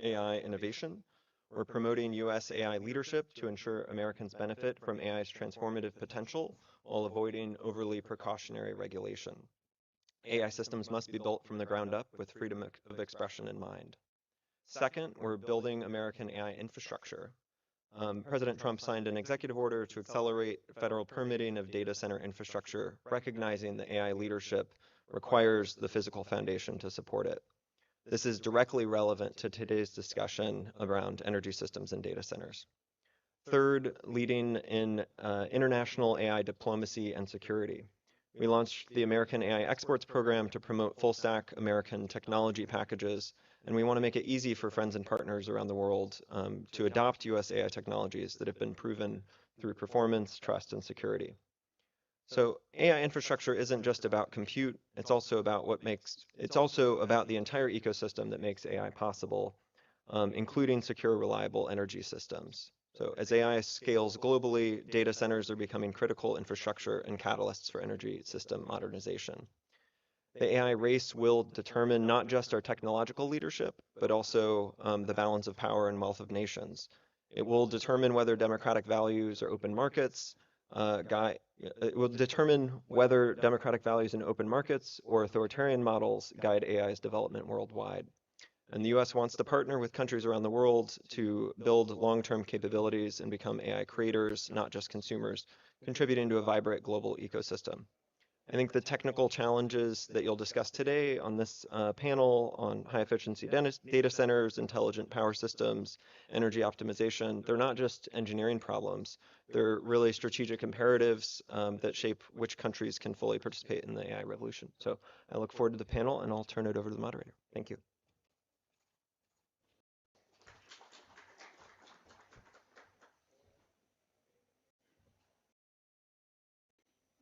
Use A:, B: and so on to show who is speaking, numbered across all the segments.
A: AI innovation. We're promoting US AI leadership to ensure Americans benefit from AI's transformative potential while avoiding overly precautionary regulation. AI systems must be built from the ground up with freedom of expression in mind. Second, we're building American AI infrastructure. President Trump signed an executive order to accelerate federal permitting of data center infrastructure, recognizing that AI leadership requires the physical foundation to support it. This is directly relevant to today's discussion around energy systems and data centers. Third, leading in international AI diplomacy and security. We launched the American AI Exports Program to promote full-stack American technology packages, and we want to make it easy for friends and partners around the world to adopt US AI technologies that have been proven through performance, trust, and security. So AI infrastructure isn't just about compute, it's also about the entire ecosystem that makes AI possible, including secure, reliable energy systems. So as AI scales globally, data centers are becoming critical infrastructure and catalysts for energy system modernization. The AI race will determine not just our technological leadership, but also the balance of power and wealth of nations. It will determine whether democratic values or open markets it will determine whether democratic values in open markets or authoritarian models guide AI's development worldwide. And the US wants to partner with countries around the world to build long-term capabilities and become AI creators, not just consumers, contributing to a vibrant global ecosystem. I think the technical challenges that you'll discuss today on this panel on high-efficiency data centers, intelligent power systems, energy optimization, they're not just engineering problems. They're really strategic imperatives that shape which countries can fully participate in the AI revolution. So I look forward to the panel, and I'll turn it over to the moderator. Thank you.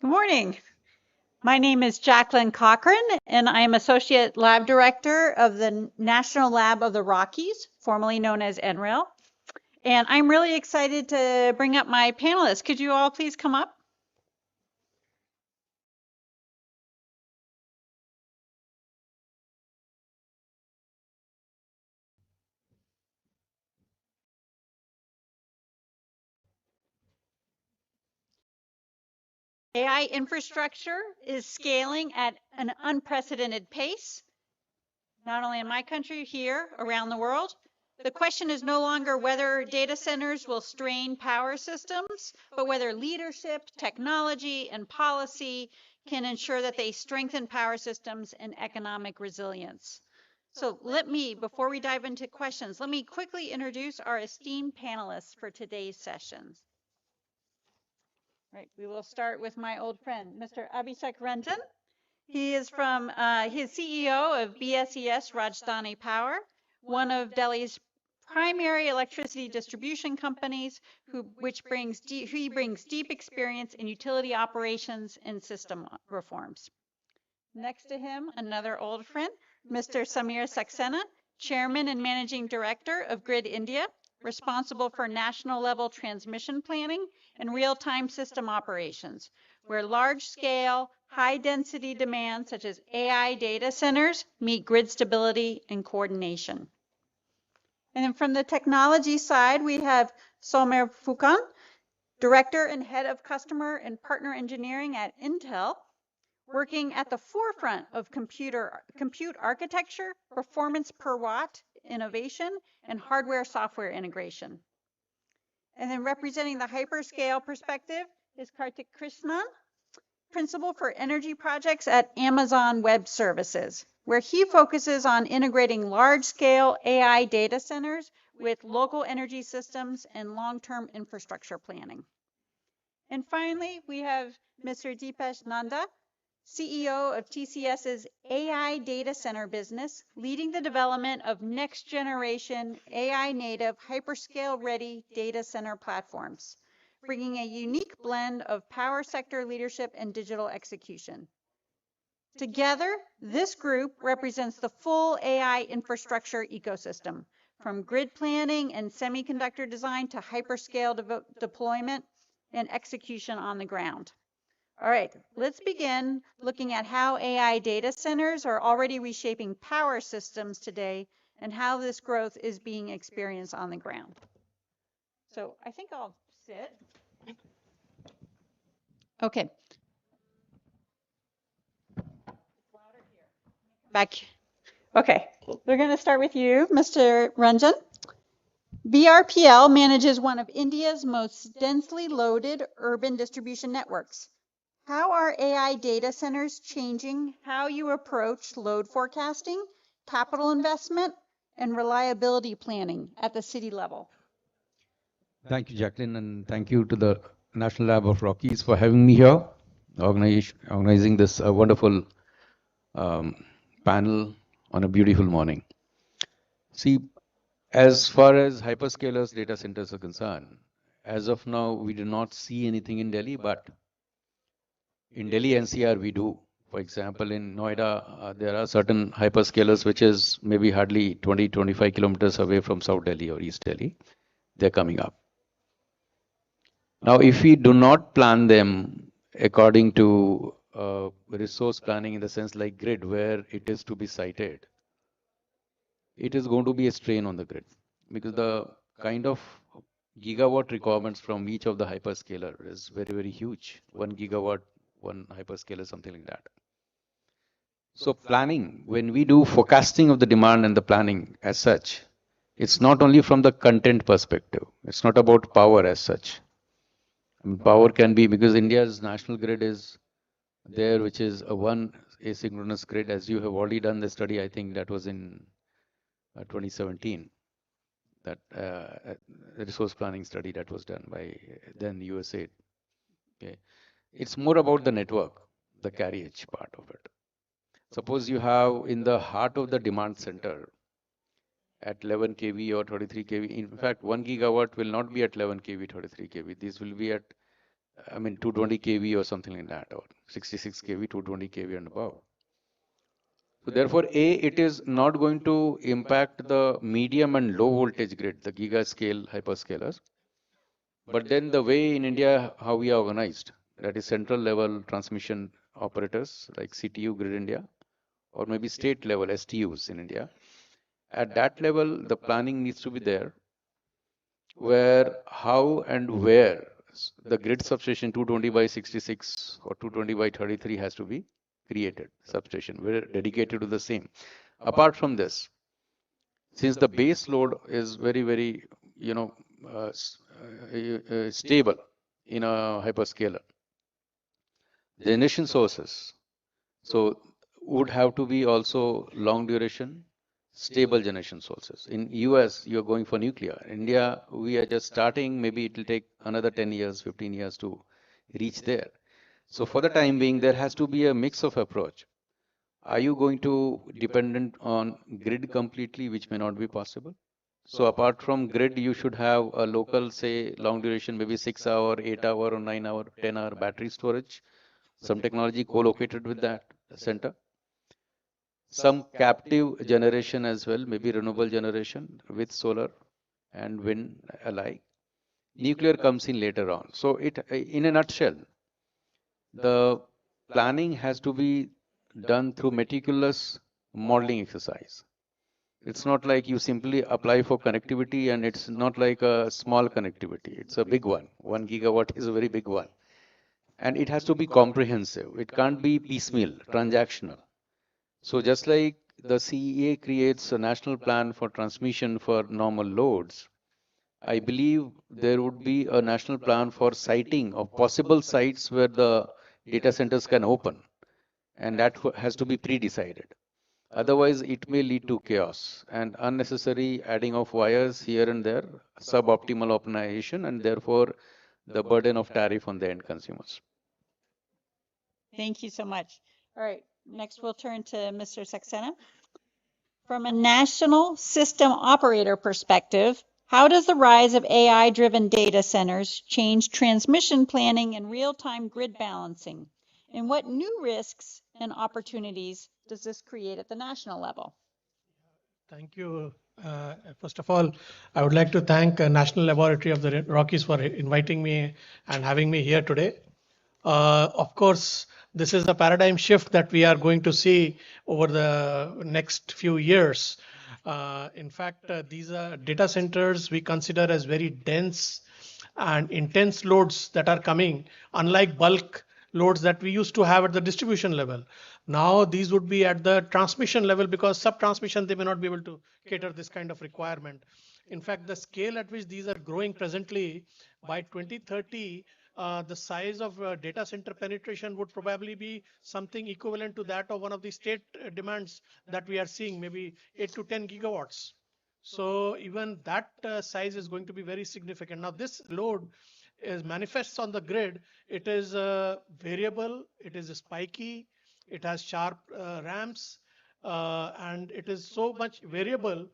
B: Good morning. My name is Jacqueline Cochran, and I am Associate Lab Director of the National Lab of the Rockies, formerly known as NREL. And I'm really excited to bring up my panelists. Could you all please come up? AI infrastructure is scaling at an unprecedented pace, not only in my country, here, around the world. The question is no longer whether data centers will strain power systems, but whether leadership, technology, and policy can ensure that they strengthen power systems and economic resilience. So before we dive into questions, let me quickly introduce our esteemed panelists for today's sessions. Right, we will start with my old friend, Mr. Abhishek Ranjan. He is CEO of BSES Rajdhani Power, one of Delhi's primary electricity distribution companies, he brings deep experience in utility operations and system reforms. Next to him, another old friend, Mr. Samir Saxena, Chairman and Managing Director of Grid India, responsible for national level transmission planning and real-time system operations, where large-scale, high-density demands such as AI data centers meet grid stability and coordination. And then from the technology side, we have Somer Fukan, Director and Head of Customer and Partner Engineering at Intel, working at the forefront of compute architecture, performance per watt innovation, and hardware-software integration. And then representing the hyperscale perspective is Kartik Krishnan, Principal for Energy Projects at Amazon Web Services, where he focuses on integrating large-scale AI data centers with local energy systems and long-term infrastructure planning. And finally, we have Mr. Deepesh Nanda, CEO of TCS's AI data center business, leading the development of next-generation AI-native, hyperscale-ready data center platforms, bringing a unique blend of power sector leadership and digital execution. Together, this group represents the full AI infrastructure ecosystem, from grid planning and semiconductor design to hyperscale deployment and execution on the ground. All right, let's begin looking at how AI data centers are already reshaping power systems today and how this growth is being experienced on the ground. So I think I'll sit. Okay. Back. Okay. We're going to start with you, Mr. Ranjan. BRPL manages one of India's most densely loaded urban distribution networks. How are AI data centers changing how you approach load forecasting, capital investment, and reliability planning at the city level?
C: Thank you, Jacqueline, and thank you to the National Lab of Rockies for having me here, organizing this wonderful panel on a beautiful morning. See, as far as hyperscalers data centers are concerned, as of now, we do not see anything in Delhi, but in Delhi NCR, we do. For example, in Noida, there are certain hyperscalers which is maybe hardly 20-25 kilometers away from South Delhi or East Delhi. They're coming up. Now, if we do not plan them according to resource planning in the sense like grid, where it is to be sited, it is going to be a strain on the grid, because the kind of gigawatt requirements from each of the hyperscaler is very, very huge. 1 gigawatt, one hyperscaler, something like that. So planning, when we do forecasting of the demand and the planning as such, it's not only from the content perspective. It's not about power as such. I mean, power can be, because India's national grid is there, which is a one asynchronous grid, as you have already done the study. I think that was in 2017, that resource planning study that was done by then USAID. Okay, it's more about the network, the carriage part of it. Suppose you have in the heart of the demand center at 11 kV or 33 kV. In fact, 1 gigawatt will not be at 11 kV, 33 kV. These will be at, I mean, 220 kV or something like that, or 66 kV, 220 kV and above. So therefore, it is not going to impact the medium and low voltage grid, the gigascale hyperscalers. But then the way in India, how we are organized, that is central level transmission operators like CTU Grid India, or maybe state level STUs in India. At that level, the planning needs to be there, where, how and where the grid substation 220 by 66 or 220 by 33 has to be created, substation, we're dedicated to the same. Apart from this, since the base load is very, very, stable in a hyperscaler, generation sources, so would have to be also long duration, stable generation sources. In US, you're going for nuclear. India, we are just starting. Maybe it will take another 10 years, 15 years to reach there. So for the time being, there has to be a mix of approach. Are you going to dependent on grid completely, which may not be possible? So apart from grid, you should have a local, say, long duration, maybe 6 hour, 8 hour or 9 hour, 10 hour battery storage, some technology co-located with that center. Some captive generation as well, maybe renewable generation with solar and wind alike. Nuclear comes in later on. So it, in a nutshell, the planning has to be done through meticulous modeling exercise. It's not like you simply apply for connectivity, and it's not like a small connectivity. It's a big one. 1 gigawatt is a very big one. And it has to be comprehensive. It can't be piecemeal, transactional. So just like the CEA creates a national plan for transmission for normal loads, I believe there would be a national plan for siting of possible sites where the data centers can open, and that has to be pre-decided. Otherwise, it may lead to chaos and unnecessary adding of wires here and there, suboptimal optimization, and therefore the burden of tariff on the end consumers.
B: Thank you so much. All right, next we'll turn to Mr. Saxena. From a national system operator perspective, how does the rise of AI-driven data centers change transmission planning and real-time grid balancing? And what new risks and opportunities does this create at the national level?
D: Thank you. First of all, I would like to thank National Laboratory of the Rockies for inviting me and having me here today. Of course, this is a paradigm shift that we are going to see over the next few years. In fact, these are data centers we consider as very dense and intense loads that are coming, unlike bulk loads that we used to have at the distribution level. Now these would be at the transmission level, because sub-transmission they may not be able to cater this kind of requirement. In fact, the scale at which these are growing presently, by 2030, the size of data center penetration would probably be something equivalent to that of one of the state demands that we are seeing, maybe 8 to 10 gigawatts. So even that size is going to be very significant. Now this load is manifests on the grid. It is variable, it is spiky, it has sharp ramps, and it is so much variable.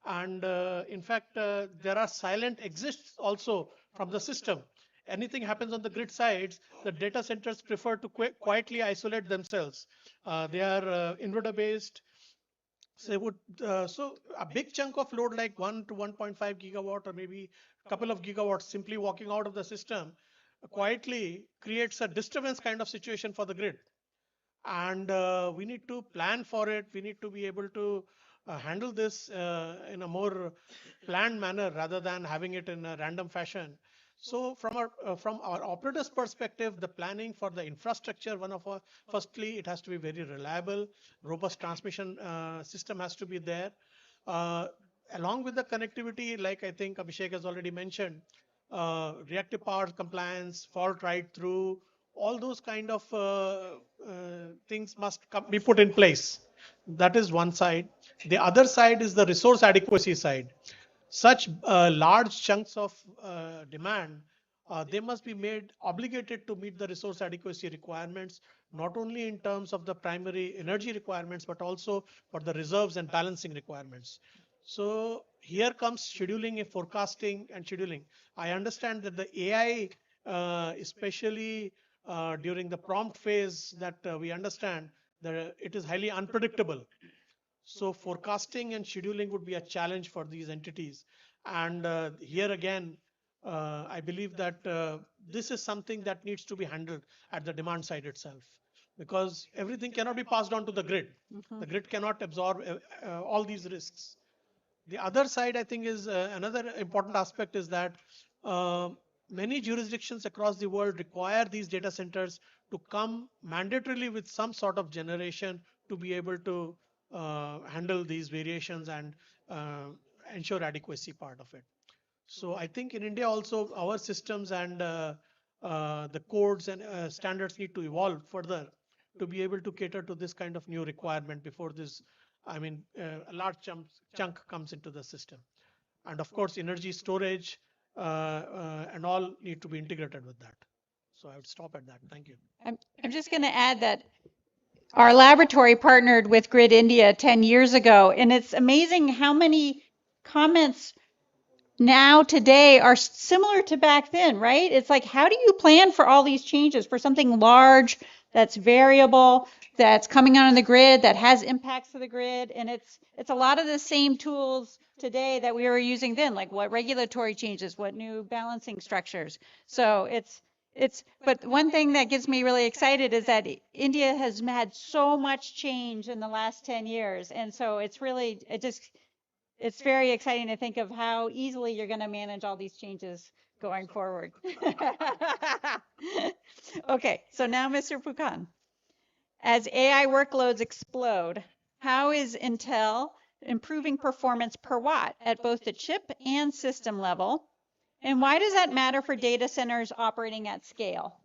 D: And in fact, there are silent exits also from the system. Anything happens on the grid sides, the data centers prefer to quietly isolate themselves. They are inverter based. So a big chunk of load like 1 to 1.5 gigawatt, or maybe a couple of gigawatts simply walking out of the system quietly creates a disturbance kind of situation for the grid. And we need to plan for it. We need to be able to handle this in a more planned manner rather than having it in a random fashion. So from our operator's perspective, the planning for the infrastructure, firstly, it has to be very reliable, robust transmission system has to be there. Uh, Along with the connectivity, like I think Abhishek has already mentioned, reactive power compliance, fault right through, all those kind of things must be put in place. That is one side. The other side is the resource adequacy side. Such large chunks of demand, they must be made obligated to meet the resource adequacy requirements, not only in terms of the primary energy requirements, but also for the reserves and balancing requirements. So here comes scheduling and forecasting and scheduling. I understand that the AI, especially during the prompt phase, that we understand that it is highly unpredictable. So forecasting and scheduling would be a challenge for these entities. And here again, I believe that this is something that needs to be handled at the demand side itself, because everything cannot be passed on to the grid. The grid cannot absorb all these risks. The other side, I think, is another important aspect is that uh, many jurisdictions across the world require these data centers to come mandatorily with some sort of generation to be able to handle these variations and uh, ensure adequacy part of it. So I think in India also our systems and the codes and standards need to evolve further to be able to cater to this kind of new requirement before this, a large chunk comes into the system. And of course, energy storage and all need to be integrated with that. So I would stop at that. Thank you.
B: I'm just going to add that our laboratory partnered with Grid India 10 years ago, and it's amazing how many comments now today are similar to back then, right? It's like, how do you plan for all these changes for something large that's variable, that's coming on the grid, that has impacts to the grid? And it's a lot of the same tools today that we were using then, like what regulatory changes, what new balancing structures. So but one thing that gets me really excited is that India has had so much change in the last 10 years. And so it's very exciting to think of how easily you're going to manage all these changes going forward. Okay, so now Mr. Pukan, as AI workloads explode, how is Intel improving performance per watt at both the chip and system level? And why does that matter for data centers operating at scale?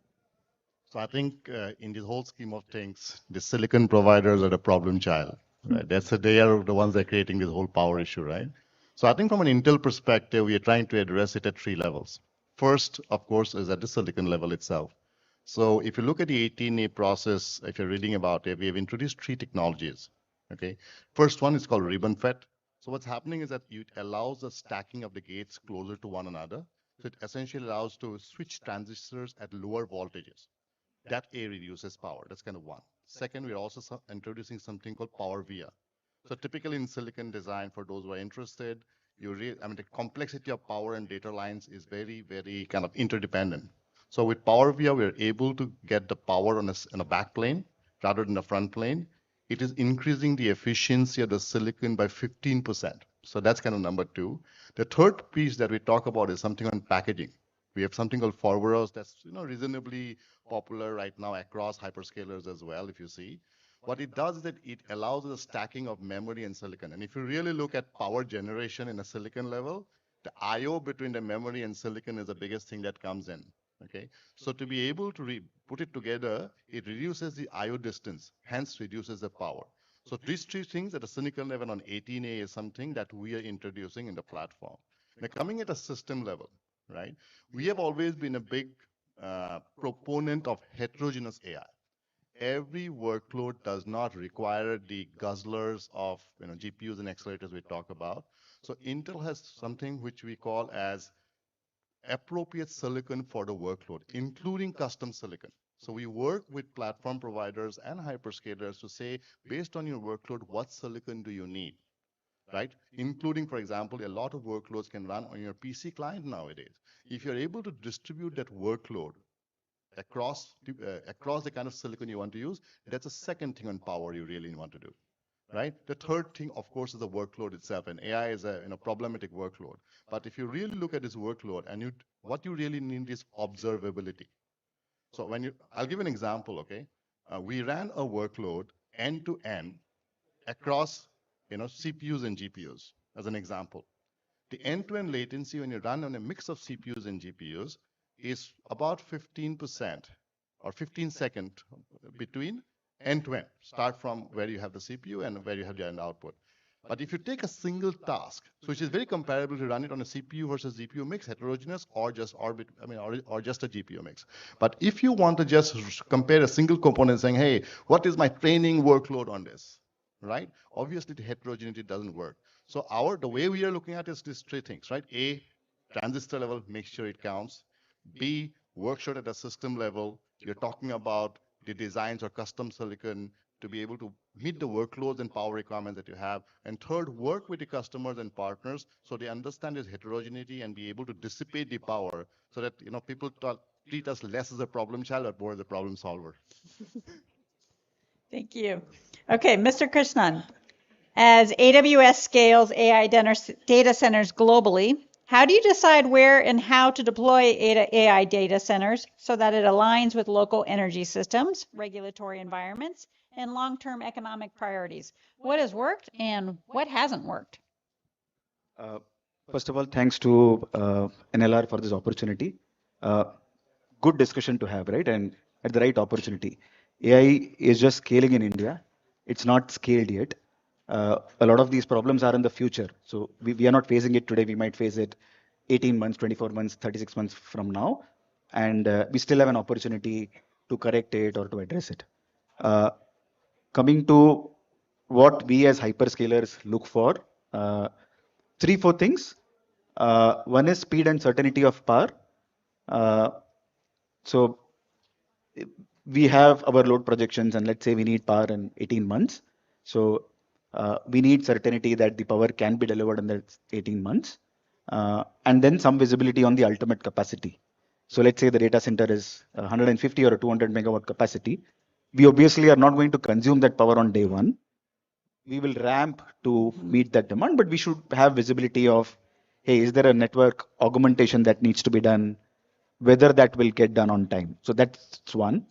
E: So I think in this whole scheme of things, the silicon providers are the problem child, right? They are the ones that are creating this whole power issue, right? So I think from an Intel perspective, we are trying to address it at 3 levels. First, of course, is at the silicon level itself. So if you look at the 18A process, if you're reading about it, we have introduced 3 technologies. Okay, first one is called ribbon FET. So what's happening is that it allows the stacking of the gates closer to one another. So it essentially allows to switch transistors at lower voltages. That A reduces power. That's kind of one. Second, we're also introducing something called Power VIA. So typically in silicon design, for those who are interested, the complexity of power and data lines is very, very kind of interdependent. So with Power VIA, we're able to get the power on a back plane rather than a front plane. it is increasing the efficiency of the silicon by 15%. So that's kind of number two. The third piece that we talk about is something on packaging. We have something called Foveros that's reasonably popular right now across hyperscalers as well, if you see. What it does is that it allows the stacking of memory and silicon. And if you really look at power generation in a silicon level, the I/O between the memory and silicon is the biggest thing that comes in. Okay, so to be able to put it together, it reduces the I/O distance, hence reduces the power. So these three things at a silicon level on 18A is something that we are introducing in the platform. Now coming at a system level, right? We have always been a big proponent of heterogeneous AI. Every workload does not require the guzzlers of GPUs and accelerators we talk about. So Intel has something which we call as appropriate silicon for the workload, including custom silicon. So we work with platform providers and hyperscalers to say, based on your workload, what silicon do you need, right? Including, for example, a lot of workloads can run on your PC client nowadays. If you're able to distribute that workload across the kind of silicon you want to use, that's a second thing on power you really want to do. Right? The third thing, of course, is the workload itself, and AI is a problematic workload. But if you really look at this workload, and what you really need is observability. So I'll give an example, okay? We ran a workload end to end across, CPUs and GPUs, as an example. The end-to-end latency when you run on a mix of CPUs and GPUs is about 15% or 15 seconds between end-to-end. Start from where you have the CPU and where you have the end output. But if you take a single task, so which is very comparable to run it on a CPU versus GPU mix, heterogeneous, or just just a GPU mix. But if you want to just compare a single component saying, hey, what is my training workload on this? Right? Obviously, the heterogeneity doesn't work. So the way we are looking at is these three things, right? A, transistor level, make sure it counts. B, workload at a system level. You're talking about the designs or custom silicon to be able to meet the workloads and power requirements that you have. And third, work with the customers and partners so they understand this heterogeneity and be able to dissipate the power so that people treat us less as a problem child but more as a problem solver.
B: Thank you. Okay, Mr. Krishnan, as AWS scales AI data centers globally, how do you decide where and how to deploy AI data centers so that it aligns with local energy systems, regulatory environments, and long-term economic priorities? What has worked and what hasn't worked?
F: First of all, thanks to NLR for this opportunity. Good discussion to have, right? And at the right opportunity. AI is just scaling in India. It's not scaled yet. A lot of these problems are in the future. So we are not facing it today. We might face it 18 months, 24 months, 36 months from now. And we still have an opportunity to correct it or to address it. Coming to what we as hyperscalers look for, 3-4 things. One is speed and certainty of power. So we have our load projections, and let's say we need power in 18 months. So we need certainty that the power can be delivered in that 18 months. And then some visibility on the ultimate capacity. So let's say the data center is 150 or a 200 megawatt capacity. We obviously are not going to consume that power on day one. We will ramp to meet that demand, but we should have visibility of, hey, is there a network augmentation that needs to be done, whether that will get done on time. So that's one.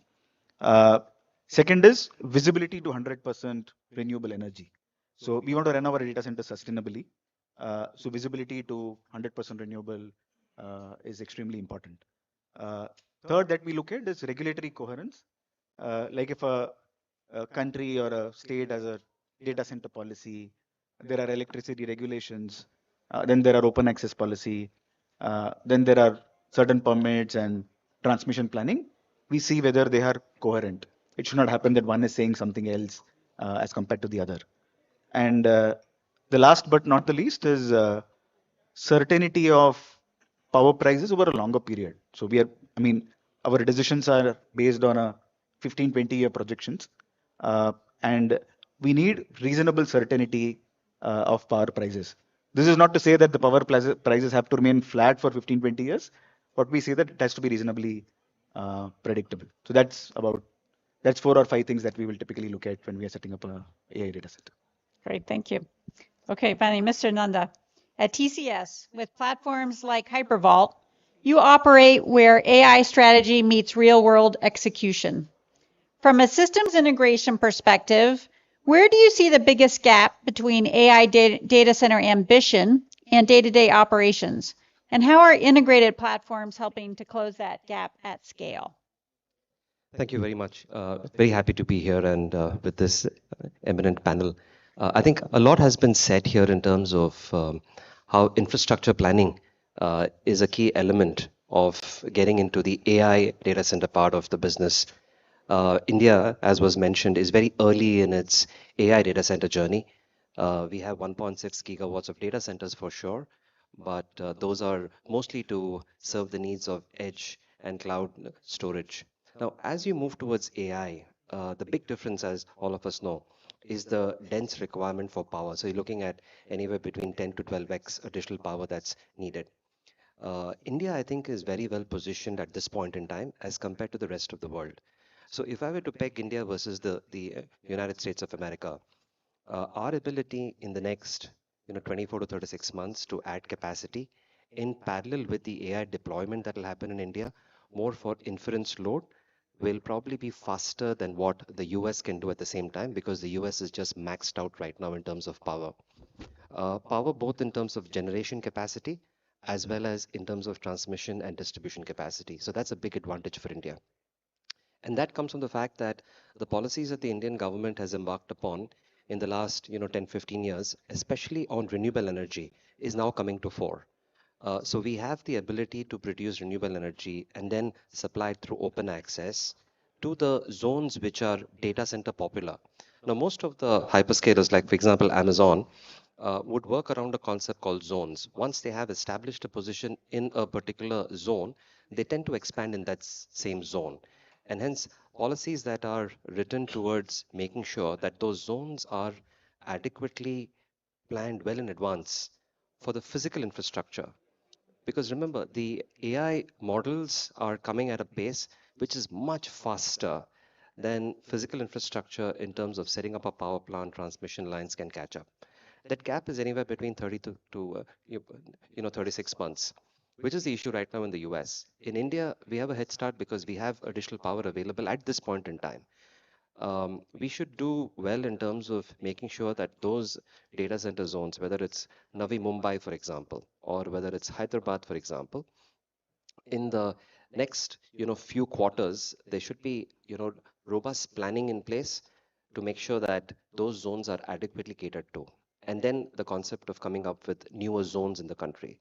F: Second is visibility to 100% renewable energy. So we want to run our data center sustainably. So visibility to 100% renewable is extremely important. Third that we look at is regulatory coherence. Like if a country or a state has a data center policy, there are electricity regulations, then there are open access policy, then there are certain permits and transmission planning. We see whether they are coherent. It should not happen that one is saying something else as compared to the other. And the last but not the least is certainty of power prices over a longer period. So our decisions are based on a 15-20 year projections, and we need reasonable certainty of power prices. This is not to say that the power prices have to remain flat for 15-20 years, but we say that it has to be reasonably predictable. So that's about That's 4 or 5 things that we will typically look at when we are setting up a AI data center.
B: Great, thank you. Okay, finally, Mr. Nanda. At TCS, with platforms like Hypervault, you operate where AI strategy meets real-world execution. From a systems integration perspective, where do you see the biggest gap between AI data center ambition and day-to-day operations? And how are integrated platforms helping to close that gap at scale?
G: Thank you very much. Very happy to be here and with this eminent panel. I think a lot has been said here in terms of how infrastructure planning is a key element of getting into the AI data center part of the business. India, as was mentioned, is very early in its AI data center journey. We have 1.6 gigawatts of data centers for sure, but those are mostly to serve the needs of edge and cloud storage. Now, as you move towards AI, the big difference, as all of us know, is the dense requirement for power. So you're looking at anywhere between 10 to 12x additional power that's needed. India, I think, is very well positioned at this point in time as compared to the rest of the world. So if I were to peg India versus the United States of America, our ability in the next 24 to 36 months to add capacity in parallel with the AI deployment that will happen in India, more for inference load, will probably be faster than what the US can do at the same time, because the US is just maxed out right now in terms of power. Power both in terms of generation capacity as well as in terms of transmission and distribution capacity. So that's a big advantage for India. And that comes from the fact that the policies that the Indian government has embarked upon in the last 10, 15 years, especially on renewable energy, is now coming to fore. So we have the ability to produce renewable energy and then supply it through open access to the zones which are data center popular. Now, most of the hyperscalers, like for example, Amazon, would work around a concept called zones. Once they have established a position in a particular zone, they tend to expand in that same zone. And hence, policies that are written towards making sure that those zones are adequately planned well in advance for the physical infrastructure. Because remember, the AI models are coming at a pace which is much faster than physical infrastructure in terms of setting up a power plant, transmission lines can catch up. That gap is anywhere between 30 to 36 months, which is the issue right now in the US. In India, we have a head start because we have additional power available at this point in time. We should do well in terms of making sure that those data center zones, whether it's Navi Mumbai, for example, or whether it's Hyderabad, for example, in the next few quarters, there should be robust planning in place to make sure that those zones are adequately catered to. And then the concept of coming up with newer zones in the country.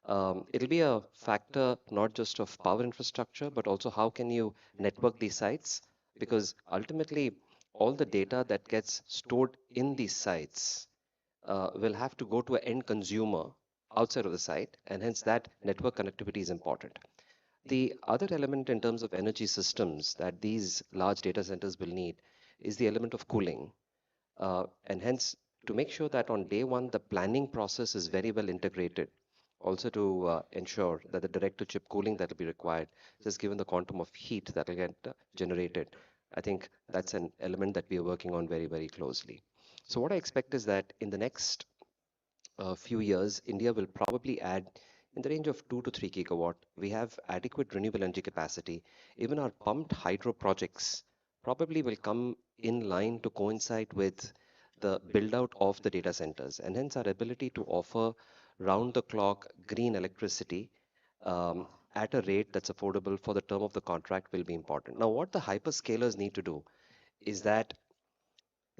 G: It'll be a factor not just of power infrastructure, but also how can you network these sites? Because ultimately, all the data that gets stored in these sites will have to go to an end consumer outside of the site, and hence that network connectivity is important. The other element in terms of energy systems that these large data centers will need is the element of cooling. And hence, to make sure that on day one, the planning process is very well integrated. Also to ensure that the direct-to-chip cooling that will be required, just given the quantum of heat that will get generated. I think that's an element that we are working on very, very closely. So what I expect is that in the next few years, India will probably add in the range of 2 to 3 gigawatt. We have adequate renewable energy capacity. Even our pumped hydro projects probably will come in line to coincide with the build out of the data centers, and hence our ability to offer round the clock green electricity at a rate that's affordable for the term of the contract will be important. Now, what the hyperscalers need to do is that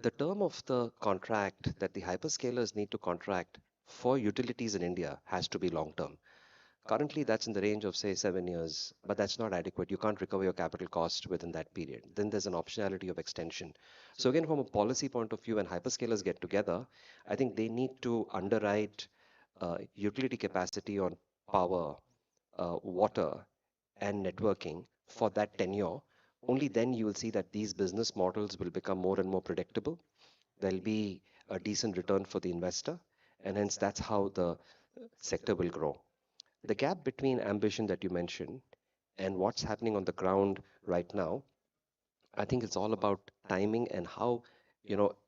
G: the term of the contract that the hyperscalers need to contract for utilities in India has to be long term. Currently, that's in the range of, say, 7 years, but that's not adequate. You can't recover your capital cost within that period. Then there's an optionality of extension. So again, from a policy point of view, when hyperscalers get together, I think they need to underwrite utility capacity on power, water, and networking for that tenure. Only then you will see that these business models will become more and more predictable. There'll be a decent return for the investor, and hence that's how the sector will grow. The gap between ambition that you mentioned and what's happening on the ground right now, I think it's all about timing and how,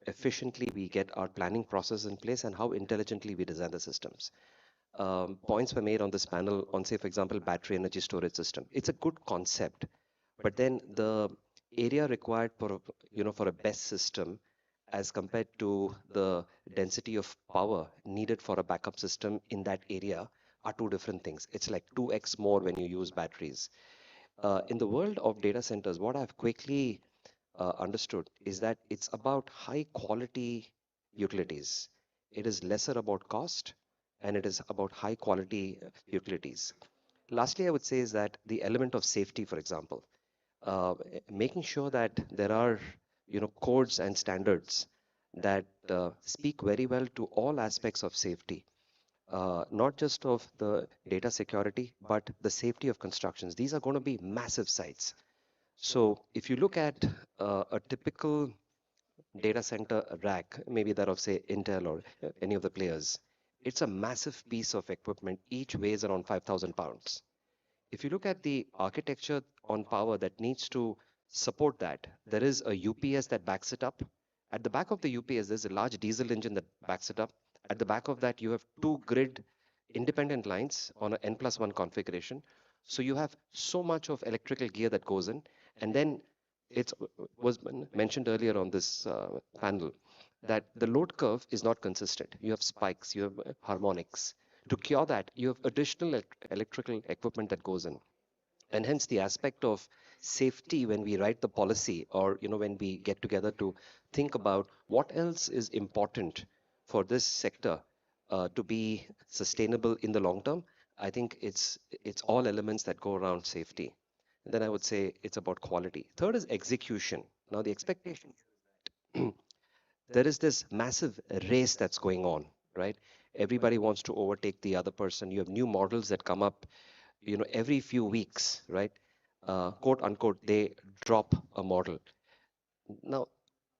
G: efficiently we get our planning process in place and how intelligently we design the systems. Points were made on this panel on, say, for example, battery energy storage system. It's a good concept, but then the area required for a best system as compared to the density of power needed for a backup system in that area are two different things. It's like 2x more when you use batteries. In the world of data centers, what I've quickly understood is that it's about high quality utilities. It is lesser about cost and it is about high quality utilities. Lastly, I would say is that the element of safety, for example, making sure that there are codes and standards that speak very well to all aspects of safety, not just of the data security, but the safety of constructions. These are going to be massive sites. So if you look at a typical data center rack, maybe that of say Intel or any of the players, it's a massive piece of equipment. Each weighs around 5,000 pounds. If you look at the architecture on power that needs to support that, there is a UPS that backs it up. At the back of the UPS, there's a large diesel engine that backs it up. At the back of that, you have two grid independent lines on an N+1 configuration. So you have so much of electrical gear that goes in. And then it was mentioned earlier on this panel that the load curve is not consistent. You have spikes, you have harmonics. To cure that, you have additional electrical equipment that goes in. And hence the aspect of safety when we write the policy or when we get together to think about what else is important for this sector to be sustainable in the long term. I think it's all elements that go around safety. And then I would say it's about quality. Third is execution. Now the expectation there is this massive race that's going on, right? Everybody wants to overtake the other person. You have new models that come up, every few weeks, right? Quote unquote, they drop a model. Now,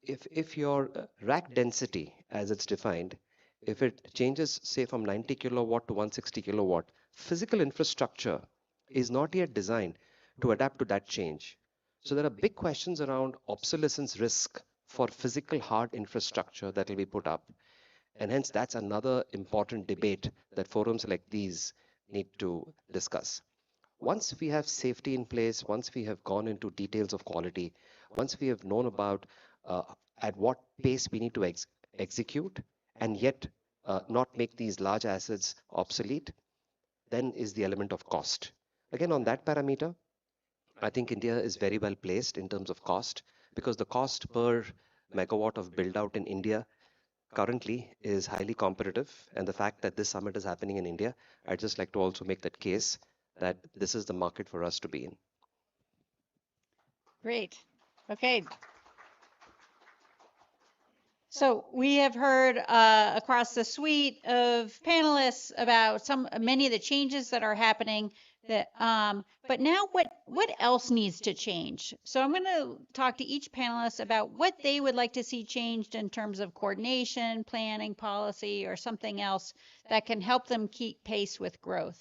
G: if your rack density, as it's defined, if it changes, say, from 90 kilowatt to 160 kilowatt, physical infrastructure is not yet designed to adapt to that change. So there are big questions around obsolescence risk for physical hard infrastructure that will be put up. And hence, that's another important debate that forums like these need to discuss. Once we have safety in place, once we have gone into details of quality, once we have known about at what pace we need to execute and yet not make these large assets obsolete, then is the element of cost. Again, on that parameter, I think India is very well placed in terms of cost because the cost per megawatt of build out in India currently is highly competitive. And the fact that this summit is happening in India, I'd just like to also make that case that this is the market for us to be in.
B: Great. Okay. So we have heard across the suite of panelists about many of the changes that are happening. But now what else needs to change? So I'm going to talk to each panelist about what they would like to see changed in terms of coordination, planning, policy, or something else that can help them keep pace with growth.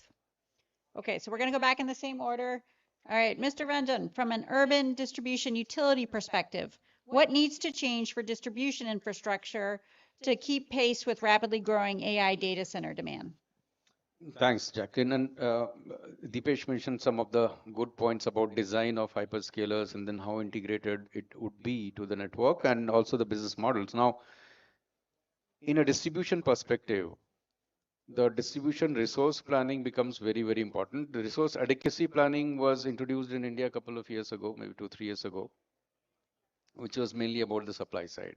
B: Okay, so we're going to go back in the same order. All right, Mr. Ranjan, from an urban distribution utility perspective, what needs to change for distribution infrastructure to keep pace with rapidly growing AI data center demand?
C: Thanks, Jacqueline. And Deepesh mentioned some of the good points about design of hyperscalers and then how integrated it would be to the network and also the business models. Now, in a distribution perspective, the distribution resource planning becomes very, very important. The resource adequacy planning was introduced in India a couple of years ago, maybe 2-3 years ago, which was mainly about the supply side.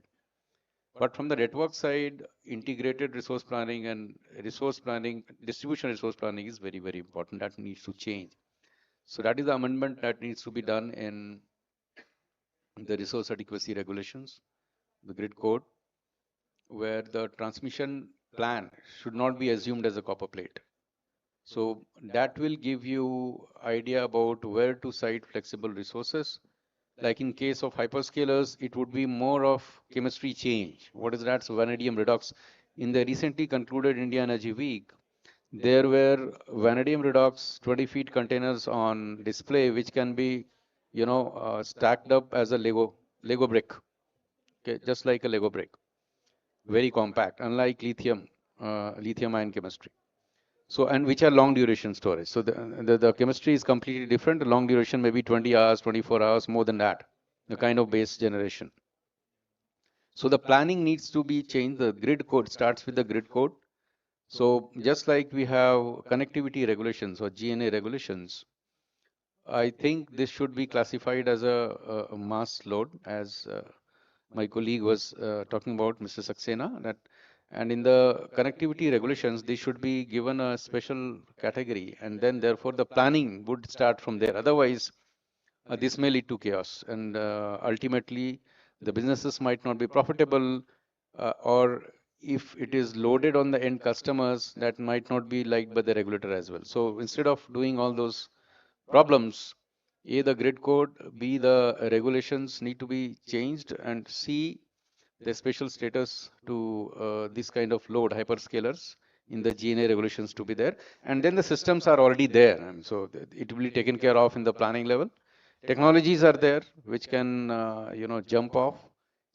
C: But from the network side, integrated resource planning and resource planning, distribution resource planning is very, very important. That needs to change. So that is the amendment that needs to be done in the resource adequacy regulations, the grid code, where the transmission plan should not be assumed as a copper plate. So that will give you idea about where to site flexible resources. Like in case of hyperscalers, it would be more of chemistry change. What is that? So vanadium redox. In the recently concluded India Energy Week, there were vanadium redox 20 feet containers on display, which can be stacked up as a Lego brick, okay, just like a Lego brick, very compact, unlike lithium ion chemistry. So, and which are long duration storage. So the chemistry is completely different. The long duration may be 20 hours, 24 hours, more than that, the kind of base generation. So the planning needs to be changed. The grid code starts with the grid code. So just like we have connectivity regulations or GNA regulations, I think this should be classified as a mass load, as my colleague was talking about, Mr. Saxena, that, and in the connectivity regulations, they should be given a special category, and then therefore the planning would start from there. Otherwise, this may lead to chaos, and ultimately the businesses might not be profitable, or if it is loaded on the end customers, that might not be liked by the regulator as well. So instead of doing all those problems, A, the grid code, B, the regulations need to be changed, and C, the special status to this kind of load, hyperscalers, in the GNA regulations to be there. And then the systems are already there, and so it will be taken care of in the planning level. Technologies are there which can jump off,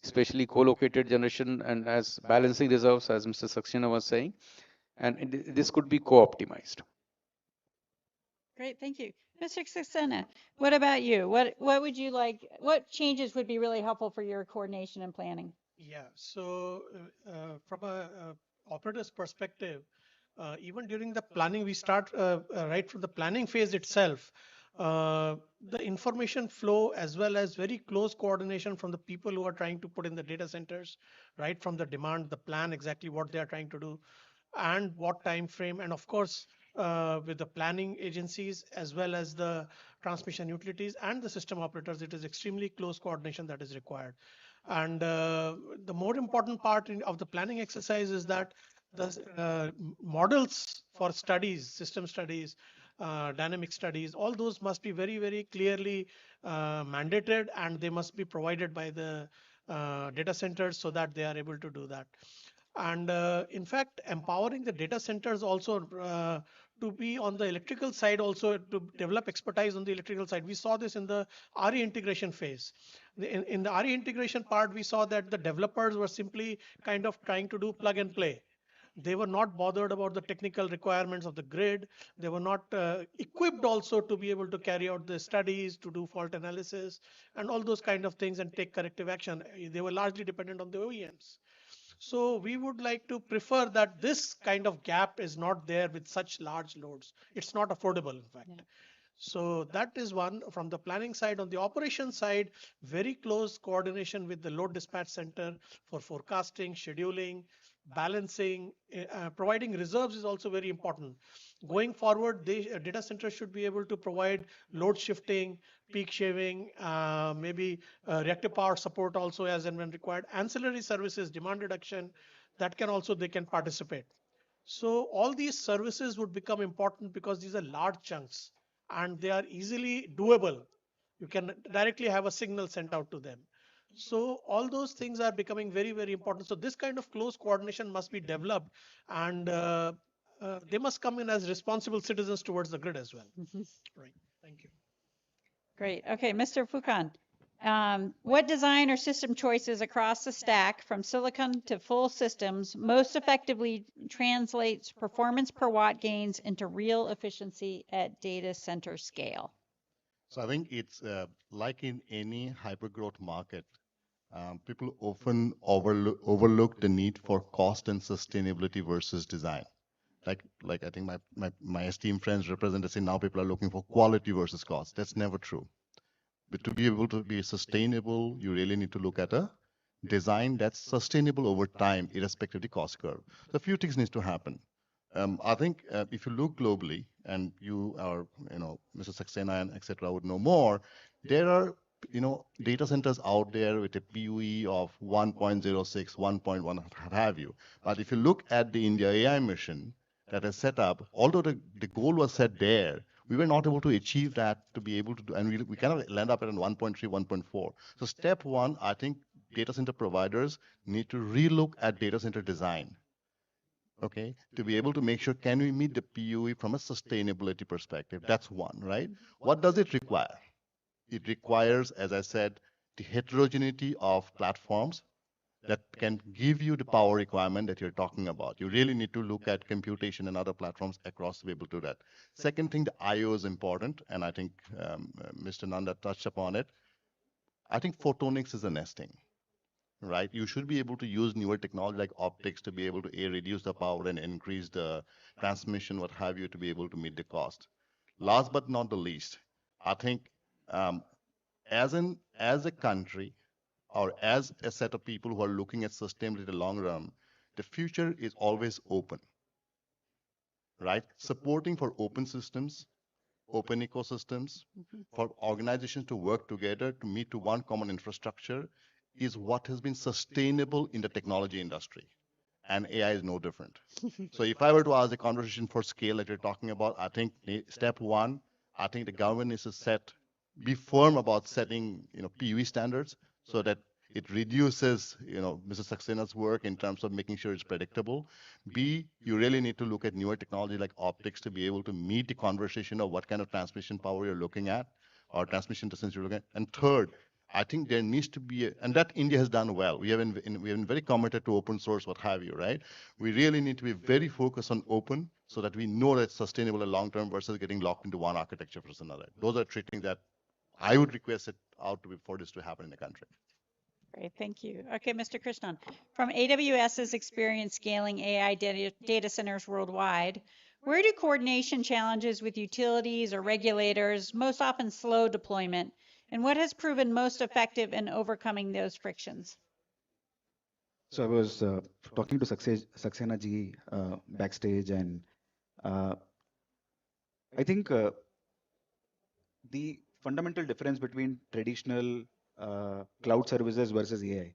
C: especially co-located generation and as balancing reserves, as Mr. Saxena was saying, and this could be co-optimized.
B: Great, thank you. Mr. Saxena, what about you? What would you like, what changes would be really helpful for your coordination and planning?
D: Yeah, so from a operator's perspective, even during the planning, we start right from the planning phase itself. The information flow as well as very close coordination from the people who are trying to put in the data centers, right from the demand, the plan, exactly what they are trying to do, and what time frame, and of course with the planning agencies as well as the transmission utilities and the system operators, it is extremely close coordination that is required. And the more important part of the planning exercise is that the models for studies, system studies, dynamic studies, all those must be very, very clearly mandated, and they must be provided by the data centers so that they are able to do that. And in fact, empowering the data centers also to be on the electrical side, also to develop expertise on the electrical side. We saw this in the RE integration phase. In the RE integration part, we saw that the developers were simply kind of trying to do plug and play. They were not bothered about the technical requirements of the grid. They were not equipped also to be able to carry out the studies, to do fault analysis, and all those kind of things and take corrective action. They were largely dependent on the OEMs. So we would like to prefer that this kind of gap is not there with such large loads. It's not affordable, in fact. Yeah. So that is one from the planning side. On the operation side, very close coordination with the load dispatch center for forecasting, scheduling, balancing, providing reserves is also very important. Going forward, the data centers should be able to provide load shifting, peak shaving, maybe reactive power support also as and when required, ancillary services, demand reduction, that can also, they can participate. So all these services would become important because these are large chunks and they are easily doable. You can directly have a signal sent out to them. So all those things are becoming very, very important. So this kind of close coordination must be developed, and they must come in as responsible citizens towards the grid as well. Right. Thank you.
B: Great. Okay, Mr. Fukan. What design or system choices across the stack from silicon to full systems most effectively translates performance per watt gains into real efficiency at data center scale?
E: So I think it's like in any hypergrowth market, people often overlook the need for cost and sustainability versus design. Like I think my esteemed friends represent, say now people are looking for quality versus cost. That's never true. But to be able to be sustainable, you really need to look at a design that's sustainable over time, irrespective of the cost curve. So a few things need to happen. I think if you look globally, and you are, Mr. Saxena and etc. would know more, there are, data centers out there with a PUE of 1.06, 1.1, what have you. But if you look at the India AI mission that is set up, although the goal was set there, we were not able to achieve that to be able to do, and we kind of land up at 1.3, 1.4. So step one, I think data center providers need to relook at data center design. Okay, to be able to make sure, can we meet the PUE from a sustainability perspective? That's one, right? What does it require? it requires, as I said, the heterogeneity of platforms that can give you the power requirement that you're talking about. You really need to look at computation and other platforms across to be able to do that. Second thing, the I/O is important, and I think Mr. Nanda touched upon it. I think photonics is a nesting, right? You should be able to use newer technology like optics to be able to reduce the power and increase the transmission, what have you, to be able to meet the cost. Last but not the least, I think um, as a country or as a set of people who are looking at sustainability in the long run, the future is always open, right? Supporting for open systems, open ecosystems, for organizations to work together to meet to one common infrastructure is what has been sustainable in the technology industry. And AI is no different. So if I were to ask the conversation for scale that you're talking about, I think step one, I think the government needs to be firm about setting, PUE standards so that it reduces, Mr. Saxena's work in terms of making sure it's predictable. B, you really need to look at newer technology like optics to be able to meet the conversation of what kind of transmission power you're looking at or transmission distance you're looking at. And third, I think there needs to be, and that India has done well. We have been very committed to open source, what have you, right? We really need to be very focused on open so that we know that it's sustainable and long term versus getting locked into one architecture versus another. Those are three things that I would request it out to be for this to happen in the country.
B: Great, thank you. Okay, Mr. Krishnan, from AWS's experience scaling AI data centers worldwide, where do coordination challenges with utilities or regulators most often slow deployment, and what has proven most effective in overcoming those frictions?
F: So I was talking to Saxena ji backstage, and I think the fundamental difference between traditional cloud services versus AI,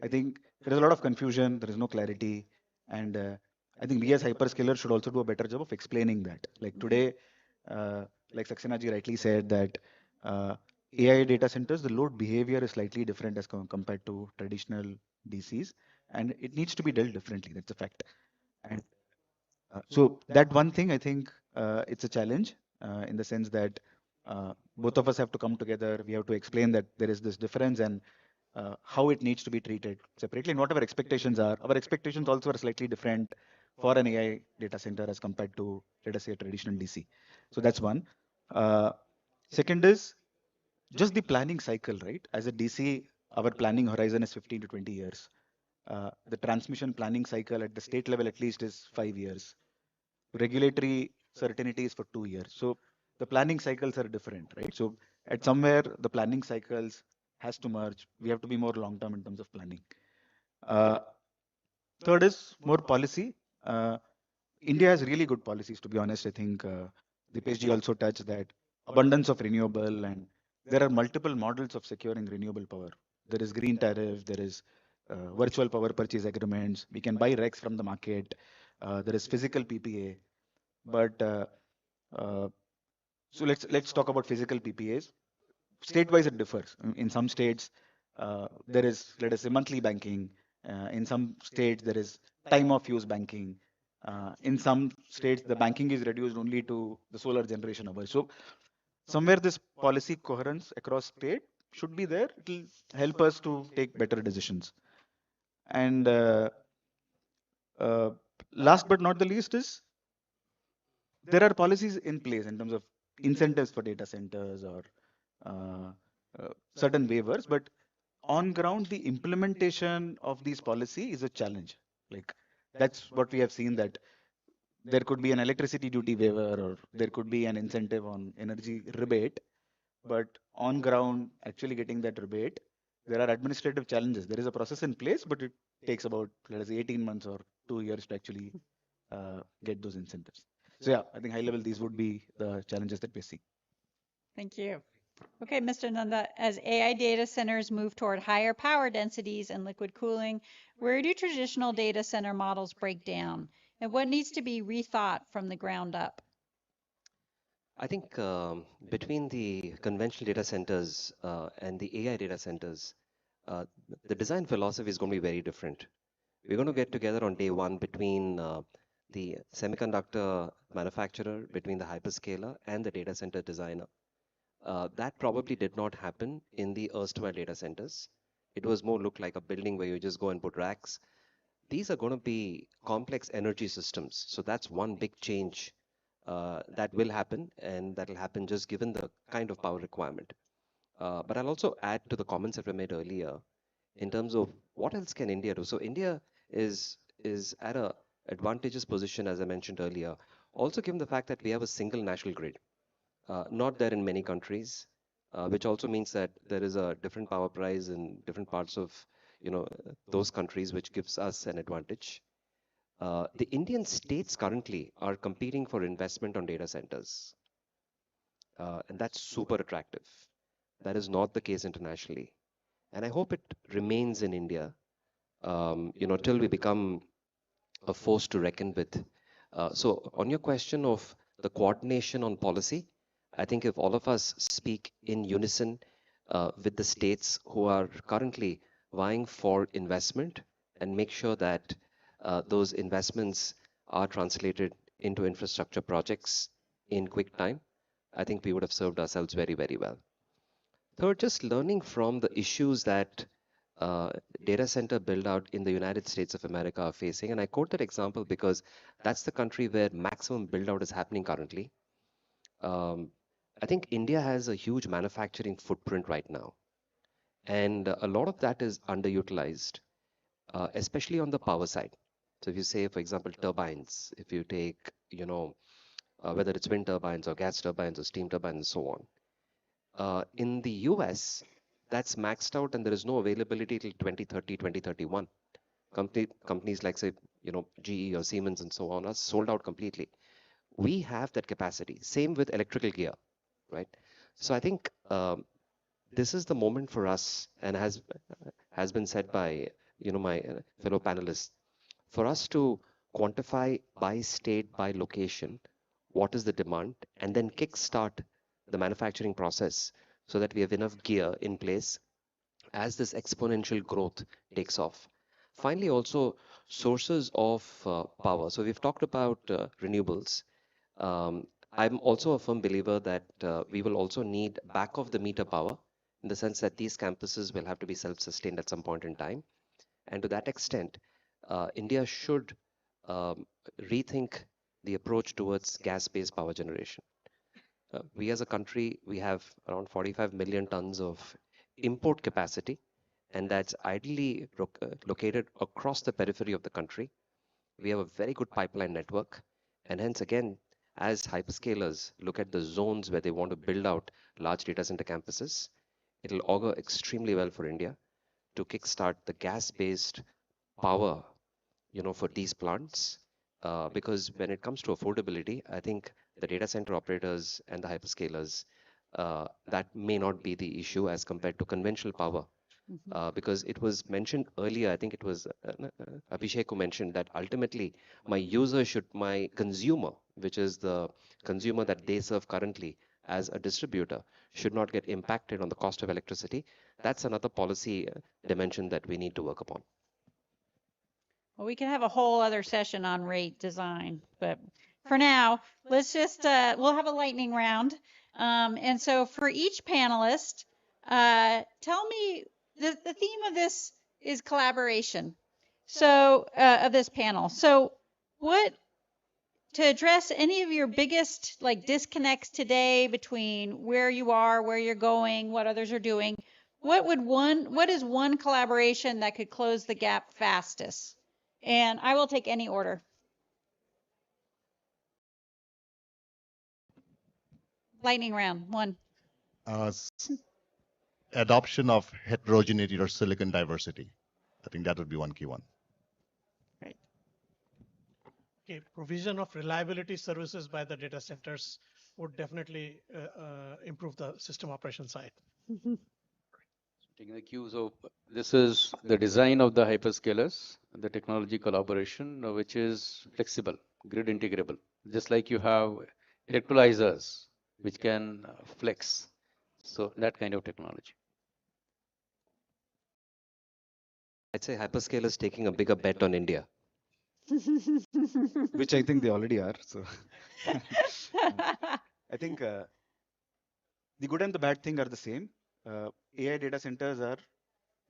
F: I think there is a lot of confusion, there is no clarity, and I think we as hyperscalers should also do a better job of explaining that. Like today, like Saxena ji rightly said that AI data centers, the load behavior is slightly different as compared to traditional DCs, and it needs to be dealt differently. That's a fact. And so that one thing, I think it's a challenge in the sense that both of us have to come together. We have to explain that there is this difference and how it needs to be treated separately and what our expectations are. Our expectations also are slightly different for an AI data center as compared to, let us say, a traditional DC. So that's one. Second is just the planning cycle, right? As a DC, our planning horizon is 15 to 20 years. The transmission planning cycle at the state level at least is 5 years. Regulatory certainty is for 2 years. So the planning cycles are different, right? So at somewhere the planning cycles has to merge. We have to be more long term in terms of planning. Third is more policy. India has really good policies, to be honest. I think Dipesh ji also touched that abundance of renewable, and there are multiple models of securing renewable power. There is green tariff, there is virtual power purchase agreements. We can buy RECs from the market. There is physical PPA. But so let's talk about physical PPAs. State-wise, it differs. In some states, there is, let us say, monthly banking. In some states, there is time of use banking. In some states, the banking is reduced only to the solar generation hours. So somewhere this policy coherence across state should be there. It will help us to take better decisions. And last but not the least is there are policies in place in terms of incentives for data centers or certain waivers, but on ground, the implementation of these policy is a challenge. Like that's what we have seen, that there could be an electricity duty waiver or there could be an incentive on energy rebate, but on ground, actually getting that rebate, there are administrative challenges. There is a process in place, but it takes about, let us say, 18 months or 2 years to actually get those incentives. So yeah, I think high level, these would be the challenges that we see.
B: Thank you. Okay, Mr. Nanda, as AI data centers move toward higher power densities and liquid cooling, where do traditional data center models break down? And what needs to be rethought from the ground up?
G: I think between the conventional data centers and the AI data centers, the design philosophy is going to be very different. We're going to get together on day one between the semiconductor manufacturer, between the hyperscaler and the data center designer. That probably did not happen in the erstwhile data centers. It was more look like a building where you just go and put racks. These are going to be complex energy systems. So that's one big change that will happen, and that will happen just given the kind of power requirement. But I'll also add to the comments that were made earlier in terms of what else can India do. So India is at a advantageous position, as I mentioned earlier. Also, given the fact that we have a single national grid, not there in many countries, which also means that there is a different power price in different parts of those countries, which gives us an advantage. The Indian states currently are competing for investment on data centers, and that's super attractive. That is not the case internationally, and I hope it remains in India, till we become a force to reckon with. So, on your question of the coordination on policy, I think if all of us speak in unison with the states who are currently vying for investment and make sure that those investments are translated into infrastructure projects in quick time, I think we would have served ourselves very, very well. Third, just learning from the issues that uh, data center build out in the United States of America are facing. And I quote that example because that's the country where maximum build out is happening currently. Um, I think India has a huge manufacturing footprint right now, and a lot of that is underutilized, especially on the power side. So if you say, for example, turbines, if you take, whether it's wind turbines or gas turbines or steam turbines and so on. In the US, that's maxed out and there is no availability till 2030, 2031. Companies like, say, GE or Siemens and so on are sold out completely. We have that capacity. Same with electrical gear, right? So I think this is the moment for us, and has been said by my fellow panelists, for us to quantify by state, by location, what is the demand, and then kickstart the manufacturing process so that we have enough gear in place as this exponential growth takes off. Finally, also sources of power. So we've talked about renewables. I'm also a firm believer that we will also need back of the meter power in the sense that these campuses will have to be self-sustained at some point in time. And to that extent, India should um, rethink the approach towards gas-based power generation. We as a country, we have around 45 million tons of import capacity, and that's ideally located across the periphery of the country. We have a very good pipeline network, and hence again, as hyperscalers look at the zones where they want to build out large data center campuses, it'll augur extremely well for India to kickstart the gas-based power, for these plants. Because when it comes to affordability, I think the data center operators and the hyperscalers, that may not be the issue as compared to conventional power. Because it was mentioned earlier, I think it was Abhishek who mentioned that ultimately my consumer, which is the consumer that they serve currently as a distributor, should not get impacted on the cost of electricity. That's another policy dimension that we need to work upon.
B: Well, we can have a whole other session on rate design, but for now, let's just, we'll have a lightning round. And so for each panelist, tell me, the theme of this is collaboration. So, of this panel. So to address any of your biggest like disconnects today between where you are, where you're going, what others are doing, what is one collaboration that could close the gap fastest? And I will take any order. Lightning round, one.
E: Adoption of heterogeneity or silicon diversity. I think that would be one key one.
B: Right.
D: Okay, provision of reliability services by the data centers would definitely improve the system operation side.
C: Taking the cue, so this is the design of the hyperscalers, the technology collaboration, which is flexible, grid integrable, just like you have electrolyzers, which can flex. So that kind of technology.
G: I'd say hyperscale is taking a bigger bet on India.
H: Which I think they already are. So I think
F: The good and the bad thing are the same. AI data centers are,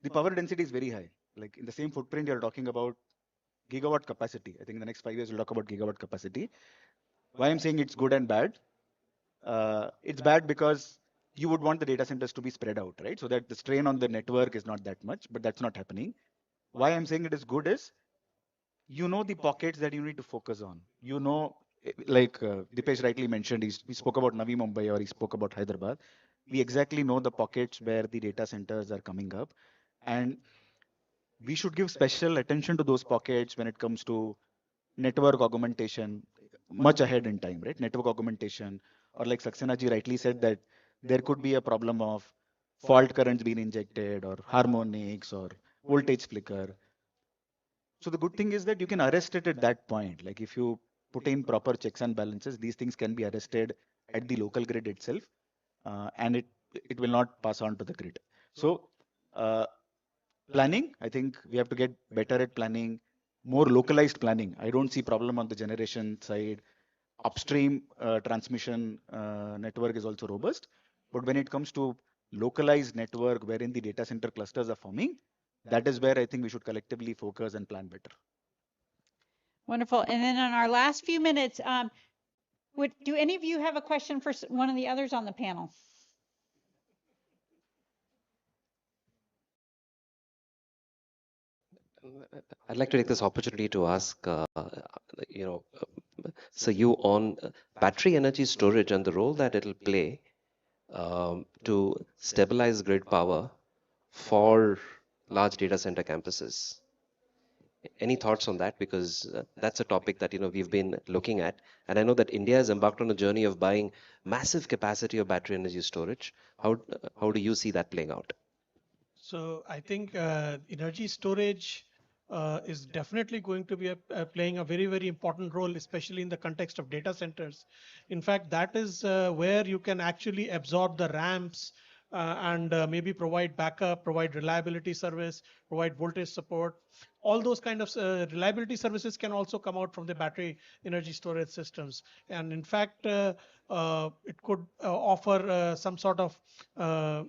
F: the power density is very high. Like in the same footprint, you're talking about gigawatt capacity. I think in the next 5 years, we'll talk about gigawatt capacity. Why I'm saying it's good and bad? It's bad because you would want the data centers to be spread out, right? So that the strain on the network is not that much, but that's not happening. Why I'm saying it is good is, you know the pockets that you need to focus on. You know, like Dipesh rightly mentioned, he spoke about Navi Mumbai or he spoke about Hyderabad. We exactly know the pockets where the data centers are coming up. And we should give special attention to those pockets when it comes to network augmentation, much ahead in time, right? Network augmentation, or like Saxena ji rightly said, that there could be a problem of fault currents being injected or harmonics or voltage flicker. So the good thing is that you can arrest it at that point. Like if you put in proper checks and balances, these things can be arrested at the local grid itself, and it will not pass on to the grid. So uh, planning, I think we have to get better at planning, more localized planning. I don't see problem on the generation side. Upstream transmission network is also robust, but when it comes to localized network wherein the data center clusters are forming, that is where I think we should collectively focus and plan better.
B: Wonderful. And then in our last few minutes, do any of you have a question for one of the others on the panel?
G: I'd like to take this opportunity to ask, so you on battery energy storage and the role that it'll play to stabilize grid power for large data center campuses. Any thoughts on that? Because that's a topic that we've been looking at, and I know that India has embarked on a journey of buying massive capacity of battery energy storage. How do you see that playing out?
D: So I think energy storage is definitely going to be playing a very, very important role, especially in the context of data centers. In fact, that is where you can actually absorb the ramps and maybe provide backup, provide reliability service, provide voltage support. All those kind of reliability services can also come out from the battery energy storage systems. And in fact, it could offer some sort of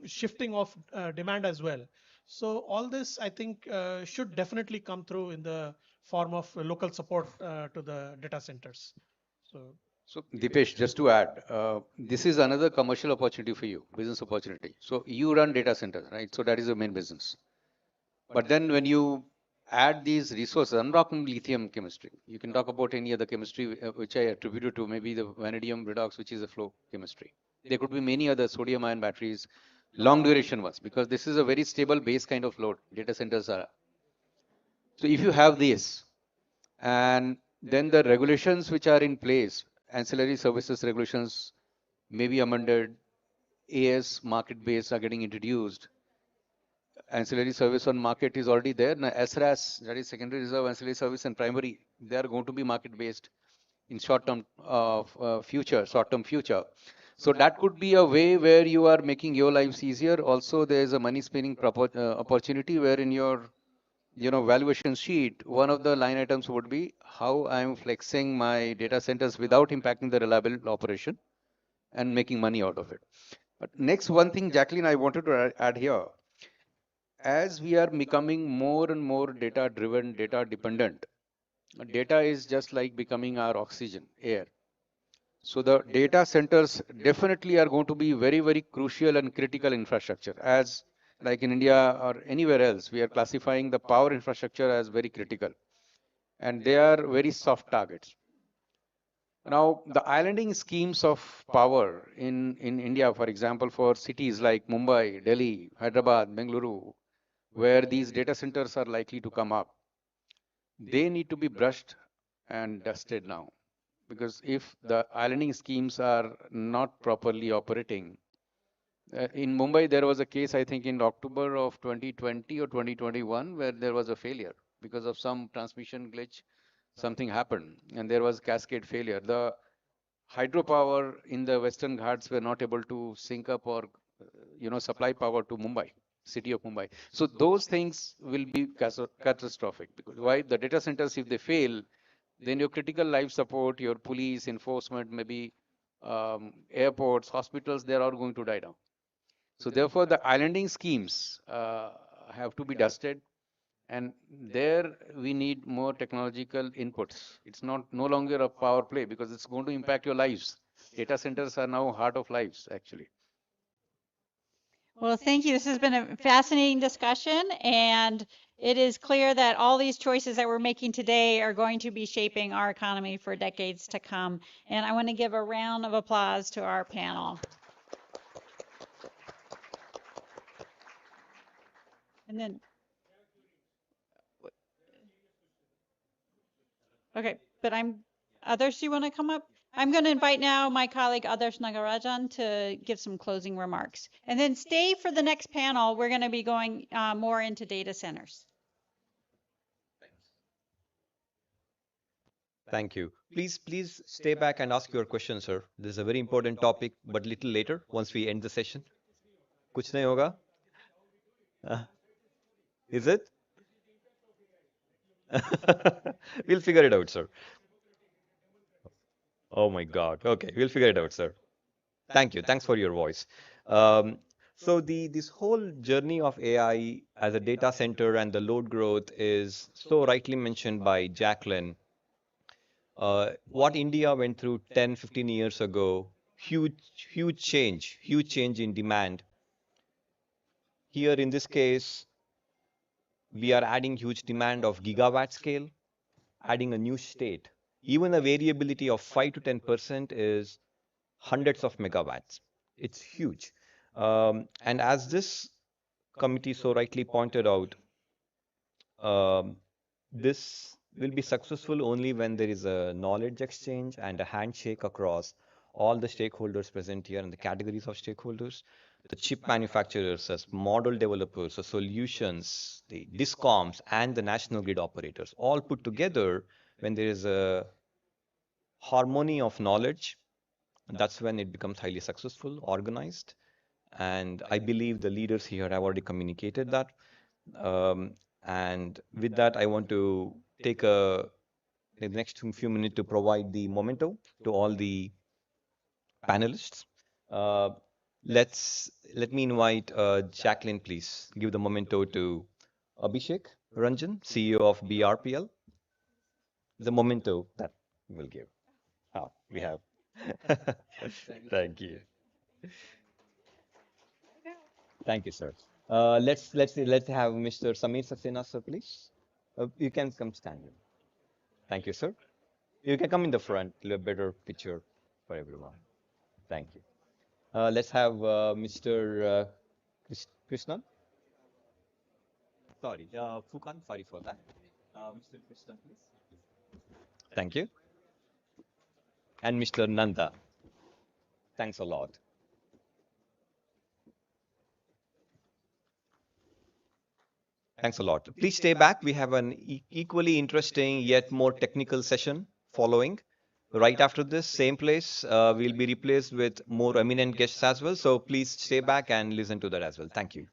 D: shifting of demand as well. So all this, I think, should definitely come through in the form of local support to the data centers.
C: So Dipesh, just to add, this is another commercial opportunity for you, business opportunity. So you run data centers, right? So that is your main business. But then when you add these resources, I'm talking lithium chemistry. You can talk about any other chemistry which I attributed to, maybe the vanadium redox, which is a flow chemistry. There could be many other sodium ion batteries, long duration ones, because this is a very stable base kind of load data centers are. So if you have this, and then the regulations which are in place, ancillary services regulations may be amended, AS market base are getting introduced, ancillary service on market is already there. Now, SRAS, that is secondary reserve ancillary service and primary, they are going to be market based in short-term short-term future. So that could be a way where you are making your lives easier. Also, there is a money spinning opportunity where in your valuation sheet, one of the line items would be how I am flexing my data centers without impacting the reliable operation and making money out of it. But next one thing, Jacqueline, I wanted to add here. As we are becoming more and more data driven, data dependent, data is just like becoming our oxygen, air. So the data centers definitely are going to be very, very crucial and critical infrastructure. As like in India or anywhere else, we are classifying the power infrastructure as very critical. And they are very soft targets. Now, the islanding schemes of power in India, for example, for cities like Mumbai, Delhi, Hyderabad, Bengaluru, where these data centers are likely to come up, they need to be brushed and dusted now. Because if the islanding schemes are not properly operating, in Mumbai, there was a case, I think, in October of 2020 or 2021, where there was a failure because of some transmission glitch. Something happened, and there was cascade failure. The hydropower in the Western Ghats were not able to sync up or, supply power to Mumbai, city of Mumbai. So those things will be catastrophic because why the data centers, if they fail, then your critical life support, your police enforcement, maybe airports, hospitals, they're all going to die down. So therefore, the islanding schemes have to be dusted, and there we need more technological inputs. It's not no longer a power play because it's going to impact your lives. Data centers are now heart of lives, actually.
B: Well, thank you. This has been a fascinating discussion, and it is clear that all these choices that we're making today are going to be shaping our economy for decades to come. And I want to give a round of applause to our panel. And then, okay, but others, you want to come up? I'm going to invite now my colleague Adarsh Nagarajan to give some closing remarks. And then stay for the next panel. We're going to be going more into data centers.
H: Thank you. Please stay back and ask your question, sir. This is a very important topic, but little later, once we end the session. कुछ नहीं होगा? Is it? We'll figure it out, sir. Oh my God. Okay, we'll figure it out, sir. Thank you. Thanks for your voice. So this whole journey of AI as a data center and the load growth is so rightly mentioned by Jacqueline. What India went through 10, 15 years ago, huge change in demand. Here in this case, we are adding huge demand of gigawatt scale, adding a new state. Even a variability of 5 to 10% is hundreds of megawatts. It's huge. And as this committee so rightly pointed out, this will be successful only when there is a knowledge exchange and a handshake across all the stakeholders present here and the categories of stakeholders, the chip manufacturers as model developers, the solutions, the discoms, and the national grid operators, all put together. When there is a harmony of knowledge, that's when it becomes highly successful, organized. And I believe the leaders here have already communicated that. And with that, I want to take the next few minutes to provide the memento to all the panelists. Let me invite Jacqueline, please give the memento to Abhishek Ranjan, CEO of BRPL. The memento that we'll give. Oh, we have. Thank you. Thank you, sir. Let's have Mr. Samir Saxena, sir, please. You can come stand in. Thank you, sir. You can come in the front, a better picture for everyone. Thank you. Let's have Mr. Krishnan. Sorry, Fukan, sorry for that. Mr. Krishnan, please. Thank you. And Mr. Nanda. Thanks a lot. Thanks a lot. Please stay back. We have an equally interesting yet more technical session following. Right after this, same place, we'll be replaced with more eminent guests as well. So please stay back and listen to that as well. Thank you.